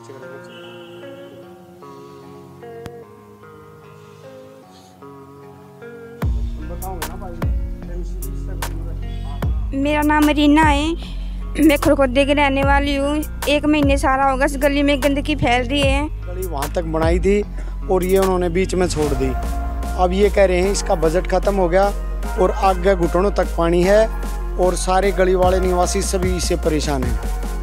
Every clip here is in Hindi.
मेरा नाम रीना है। मैं खरखोदे की रहने वाली हूँ। 1 महीने सारा होगा इस गली में गंदगी फैल रही है। गली वहाँ तक बनाई थी और ये उन्होंने बीच में छोड़ दी। अब ये कह रहे हैं इसका बजट ख़त्म हो गया और आगे घुटनों तक पानी है और सारे गली वाले निवासी सभी इससे परेशान हैं।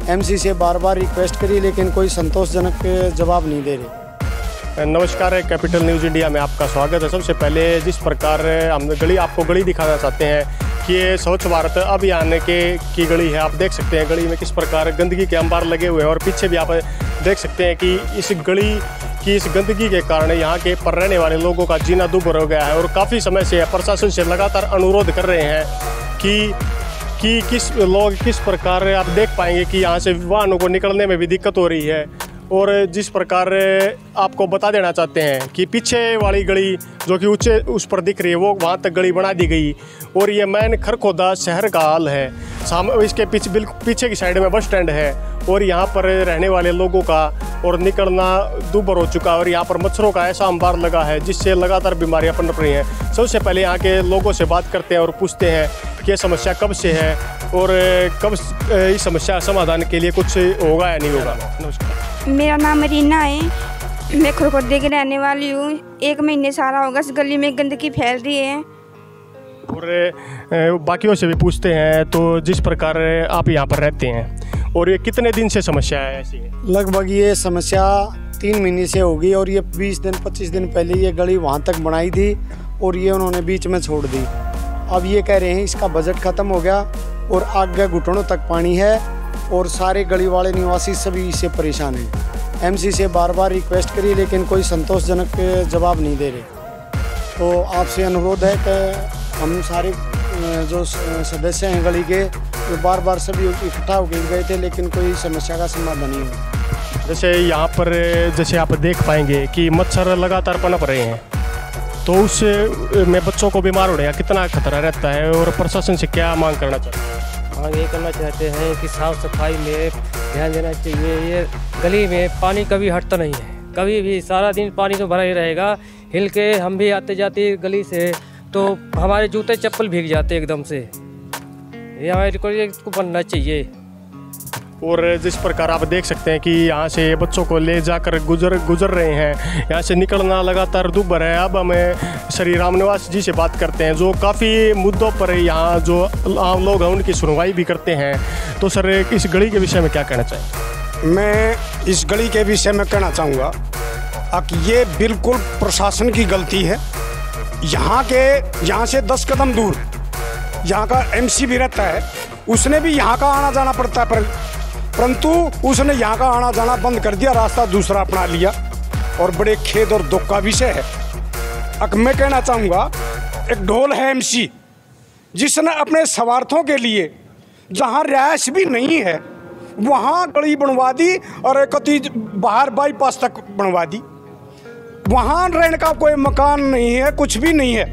एमसी से बार बार रिक्वेस्ट करी लेकिन कोई संतोषजनक जवाब नहीं दे रहे। नमस्कार, कैपिटल न्यूज़ इंडिया में आपका स्वागत है। सबसे पहले जिस प्रकार हम आपको गली दिखाना चाहते हैं कि ये स्वच्छ भारत अभियान की गली है। आप देख सकते हैं गली में किस प्रकार गंदगी के अंबार लगे हुए हैं और पीछे भी आप देख सकते हैं कि इस गली की इस गंदगी के कारण यहाँ के पर रहने वाले लोगों का जीना दुभर हो गया है। और काफ़ी समय से प्रशासन से लगातार अनुरोध कर रहे हैं कि किस प्रकार आप देख पाएंगे कि यहाँ से वाहनों को निकलने में भी दिक्कत हो रही है। और जिस प्रकार आपको बता देना चाहते हैं कि पीछे वाली गली जो कि ऊंचे उस पर दिख रही है वो वहाँ तक गली बना दी गई और ये मैन खरखोदा शहर का हाल है। इसके पीछे की साइड में बस स्टैंड है और यहाँ पर रहने वाले लोगों का और निकलना दूभर हो चुका है और यहाँ पर मच्छरों का ऐसा अंबार लगा है जिससे लगातार बीमारियाँ पनप रही हैं। सबसे पहले यहाँ के लोगों से बात करते हैं और पूछते हैं कि ये समस्या कब से है और कब इस समस्या समाधान के लिए कुछ होगा या नहीं होगा। नमस्कार, मेरा नाम रीना है। मैं खरखोदे की रहने वाली हूँ। 1 महीने सारा होगा इस गली में गंदगी फैल रही है। और बाकियों से भी पूछते हैं तो जिस प्रकार आप यहाँ पर रहते हैं और ये कितने दिन से समस्या है ऐसी है? लगभग ये समस्या 3 महीने से होगी और ये 20 दिन 25 दिन पहले ये गली वहाँ तक बनाई थी और ये उन्होंने बीच में छोड़ दी। अब ये कह रहे हैं इसका बजट ख़त्म हो गया और आगे घुटनों तक पानी है और सारे गली वाले निवासी सभी इससे परेशान हैं। एमसी से बार बार रिक्वेस्ट करी लेकिन कोई संतोषजनक जवाब नहीं दे रहे। तो आपसे अनुरोध है कि हम सारे जो सदस्य हैं गली के वो बार बार सभी इकट्ठा होकर गए थे लेकिन कोई समस्या का समाधान नहीं हुआ। जैसे यहाँ पर जैसे आप देख पाएंगे कि मच्छर लगातार पनप रहे हैं तो उस में बच्चों को बीमार होने का कितना खतरा रहता है और प्रशासन से क्या मांग करना चाहते हैं? हम ये करना चाहते हैं कि साफ़ सफाई में ध्यान देना चाहिए। ये गली में पानी कभी हटता नहीं है, कभी भी सारा दिन पानी तो भरा ही रहेगा। हिल के हम भी आते जाते गली से तो हमारे जूते चप्पल भीग जाते एकदम से। ये हमारे को इसको बनना चाहिए। और जिस प्रकार आप देख सकते हैं कि यहाँ से बच्चों को ले जाकर गुजर रहे हैं, यहाँ से निकलना लगातार दुभर है। अब हमें श्री रामनिवास जी से बात करते हैं जो काफ़ी मुद्दों पर यहाँ जो आम लोग हैं उनकी सुनवाई भी करते हैं। तो सर इस गली के विषय में क्या कहना चाहिए? मैं इस गली के विषय में कहना चाहूँगा कि ये बिल्कुल प्रशासन की गलती है। यहाँ से 10 कदम दूर यहाँ का एमसी भी रहता है, उसने भी यहाँ का आना जाना पड़ता है परंतु उसने यहाँ का आना जाना बंद कर दिया, रास्ता दूसरा अपना लिया और बड़े खेद और दुख का विषय है। अब मैं कहना चाहूँगा एक ढोल है एमसी जिसने अपने स्वार्थों के लिए जहाँ रिहायश भी नहीं है वहाँ गली बनवा दी और कति बाहर बाईपास तक बनवा दी। वहाँ रहने का कोई मकान नहीं है, कुछ भी नहीं है,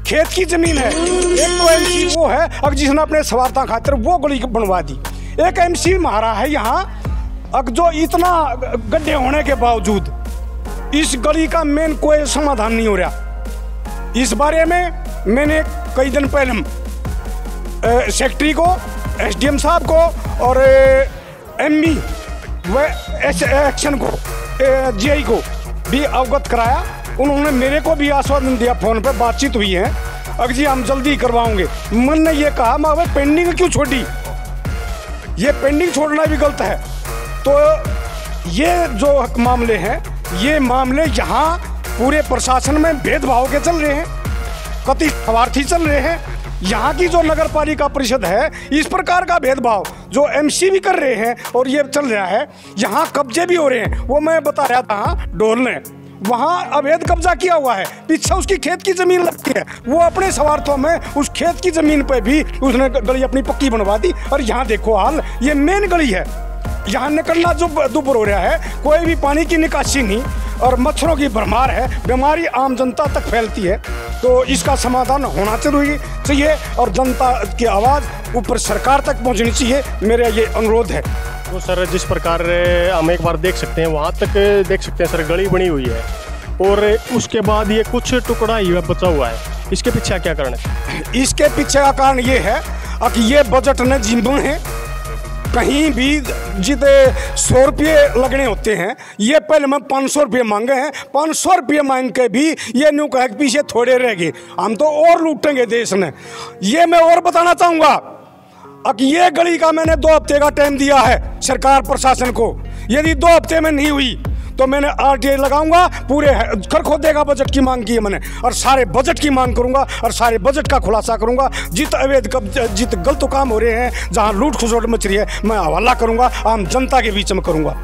खेत की ज़मीन है। एक तो एमसी वो है अब जिसने अपने स्वार्थों खातिर वो गली बनवा दी। एक एमसी मारा है यहाँ अब जो इतना गड्ढे होने के बावजूद इस गली का मेन कोई समाधान नहीं हो रहा। इस बारे में मैंने कई दिन पहले सेक्रेटरी को, एसडीएम साहब को और एमई व एक्शन को, जीआई को भी अवगत कराया। उन्होंने मेरे को भी आश्वासन दिया, फ़ोन पे बातचीत हुई है, अगर जी हम जल्दी करवाओगे। मन ने ये कहा मैं पेंडिंग क्यों छोड़ी, ये पेंडिंग छोड़ना भी गलत है। तो ये जो मामले हैं ये मामले यहाँ पूरे प्रशासन में भेदभाव के चल रहे हैं, कति स्वार्थी चल रहे हैं। यहाँ की जो नगर पालिका परिषद है इस प्रकार का भेदभाव जो एमसी भी कर रहे हैं और ये चल रहा है। यहाँ कब्जे भी हो रहे हैं, वो मैं बता रहा था ढोल ने वहाँ अवैध कब्जा किया हुआ है, पीछे उसकी खेत की ज़मीन लगती है, वो अपने स्वार्थों में उस खेत की ज़मीन पे भी उसने गली अपनी पक्की बनवा दी। और यहाँ देखो हाल, ये मेन गली है, यहाँ निकलना जो दुभर हो रहा है, कोई भी पानी की निकासी नहीं और मच्छरों की भरमार है, बीमारी आम जनता तक फैलती है। तो इसका समाधान होना चाहिए और जनता की आवाज़ ऊपर सरकार तक पहुंचनी चाहिए, मेरा ये अनुरोध है। तो सर जिस प्रकार हम एक बार देख सकते हैं, वहाँ तक देख सकते हैं सर गली बनी हुई है और उसके बाद ये कुछ टुकड़ा ही बचा हुआ है, इसके पीछे क्या कारण है? इसके पीछे का कारण ये है कि ये बजट ने जीवन है, कहीं भी जितने 100 रुपये लगने होते हैं, ये पहले मैं 500 रुपये मांगे हैं, 500 रुपये मांग के भी ये न्यू कहे कि पीछे थोड़े रह गए, हम तो और लूटेंगे देश ने। ये मैं और बताना चाहूँगा कि ये गली का मैंने 2 हफ्ते का टाइम दिया है सरकार प्रशासन को, यदि 2 हफ्ते में नहीं हुई तो मैंने RTI लगाऊंगा, पूरे खरखोदे का बजट की मांग की है मैंने, और सारे बजट की मांग करूंगा और सारे बजट का खुलासा करूंगा। जित अवैध जित गलत काम हो रहे हैं, जहां लूट खसोट मच रही है, मैं हवाला करूंगा, आम जनता के बीच में करूंगा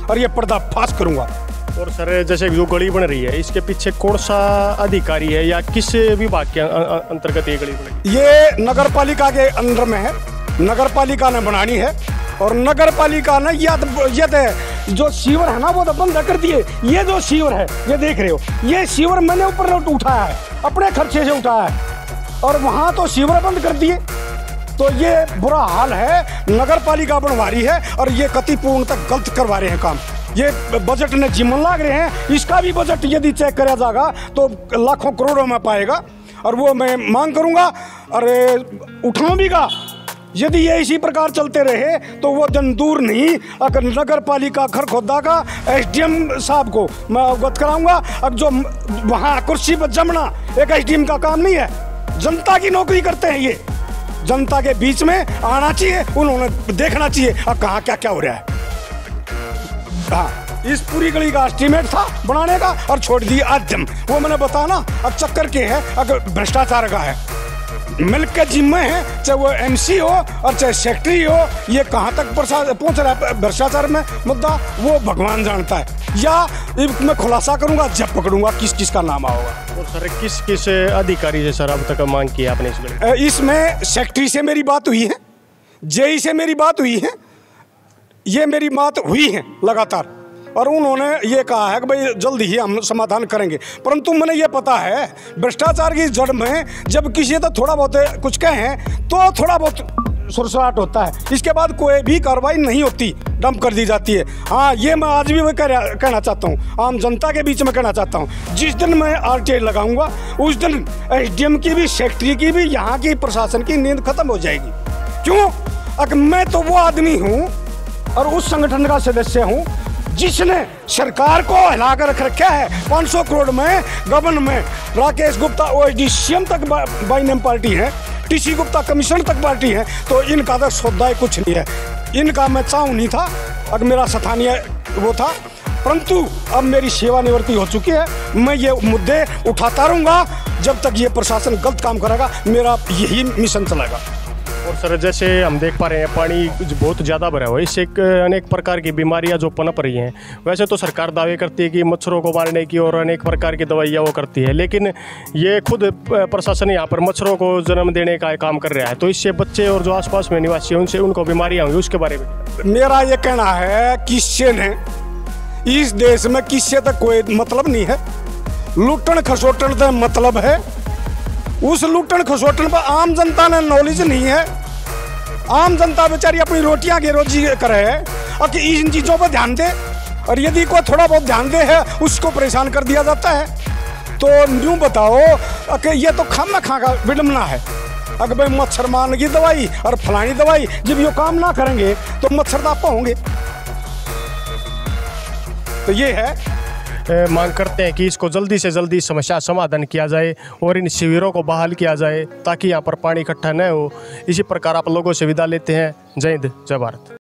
और ये पर्दाफाश करूंगा। और सर जैसे जो गली बन रही है, इसके पीछे कौन सा अधिकारी है या किस विभाग के अंतर्गत ये गली बनी? ये नगर पालिका के अंदर में है, नगर पालिका ने बनानी है और नगर पालिका ने ये जो सीवर है ना वो तो बंद कर दिए। ये जो सीवर है, ये देख रहे हो, ये सीवर मैंने ऊपर उठाया है, अपने खर्चे से उठाया है और वहाँ तो सीवर बंद कर दिए। तो ये बुरा हाल है, नगर पालिका बनवा रही है और ये कतिपूर्ण तक गलत करवा रहे हैं काम। ये बजट ने जीवन लाग रहे हैं, इसका भी बजट यदि चेक करा जाएगा तो लाखों करोड़ों में पाएगा और वो मैं मांग करूँगा और उठाऊँगा। यदि ये इसी प्रकार चलते रहे तो वो दिन दूर नहीं, अगर नगर पालिका खरखोदा का SDM साहब को मैं अवगत कराऊंगा। अब जो वहाँ कुर्सी पर जमना एक SDM का काम नहीं है, जनता की नौकरी करते हैं, ये जनता के बीच में आना चाहिए, उन्होंने देखना चाहिए अब कहाँ क्या क्या हो रहा है। हाँ, इस पूरी गली का एस्टीमेट था बनाने का और छोड़ दिया आजम, वो मैंने बताया ना। अब चक्कर के है, अगर भ्रष्टाचार का है, मिल्क के जिम्मे है, चाहे वो MC हो और चाहे सेक्रेटरी हो, ये कहाँ तक पहुँच रहा है भ्रष्टाचार में मुद्दा, वो भगवान जानता है। या मैं खुलासा करूँगा जब पकड़ूंगा किस किस का नाम आएगा। और सर किस किस अधिकारी से सर अब तक मांग की आपने इसमें? इसमें सेक्रेटरी से मेरी बात हुई है, JE से मेरी बात हुई है, ये मेरी बात हुई है लगातार और उन्होंने ये कहा है कि भाई जल्दी ही हम समाधान करेंगे। परंतु मैंने ये पता है भ्रष्टाचार की जड़ में जब किसी तो थोड़ा बहुत कुछ कहें तो थोड़ा बहुत सुरसराहट होता है, इसके बाद कोई भी कार्रवाई नहीं होती, डंप कर दी जाती है। हाँ, ये मैं आज भी मैं कहना चाहता हूँ, आम जनता के बीच में कहना चाहता हूँ, जिस दिन मैं RTI लगाऊंगा उस दिन SDM की भी, सेक्रेटरी की भी, यहाँ की प्रशासन की नींद खत्म हो जाएगी। क्यों? अगर मैं तो वो आदमी हूँ और उस संगठन का सदस्य हूँ जिसने सरकार को हिलाकर रख रखा है। 500 करोड़ में गबन में राकेश गुप्ता OSD CM तक बाई नेम पार्टी है, TC गुप्ता कमिश्नर तक पार्टी है, तो इनका तो सौदा कुछ नहीं है। इनका मैं चाहूँ नहीं था, अगर मेरा स्थानीय वो था, परंतु अब मेरी सेवानिवृत्ति हो चुकी है। मैं ये मुद्दे उठाता रहूँगा जब तक ये प्रशासन गलत काम करेगा, मेरा यही मिशन चलेगा। और सर जैसे हम देख पा रहे हैं पानी बहुत ज़्यादा भरा हुआ है, इससे अनेक प्रकार की बीमारियां जो पनप रही हैं। वैसे तो सरकार दावे करती है कि मच्छरों को मारने की और अनेक प्रकार की दवाइयां वो करती है, लेकिन ये खुद प्रशासन यहाँ पर मच्छरों को जन्म देने का काम कर रहा है, तो इससे बच्चे और जो आसपास में निवासी हैं उनसे उनको बीमारियाँ होंगी, उसके बारे में मेरा ये कहना है किससे ने इस देश में किससे तक कोई मतलब नहीं है, लूटन खसोटन का मतलब है। उस लूटन खसोटन पर आम जनता ने नॉलेज नहीं है, आम जनता बेचारी अपनी रोटियां की रोजी करे है और कि इन चीज़ों पर ध्यान दे, और यदि कोई थोड़ा बहुत ध्यान दे है उसको परेशान कर दिया जाता है। तो यूँ बताओ कि ये तो खाना खा का विडम्बना है। अगर भाई मच्छर मारने की दवाई और फलानी दवाई जब ये काम ना करेंगे तो मच्छर तो आपको होंगे। तो ये है मांग करते हैं कि इसको जल्दी से जल्दी समस्या समाधान किया जाए और इन शिविरों को बहाल किया जाए ताकि यहाँ पर पानी इकट्ठा न हो। इसी प्रकार आप लोगों से विदा लेते हैं। जय हिंद, जय भारत।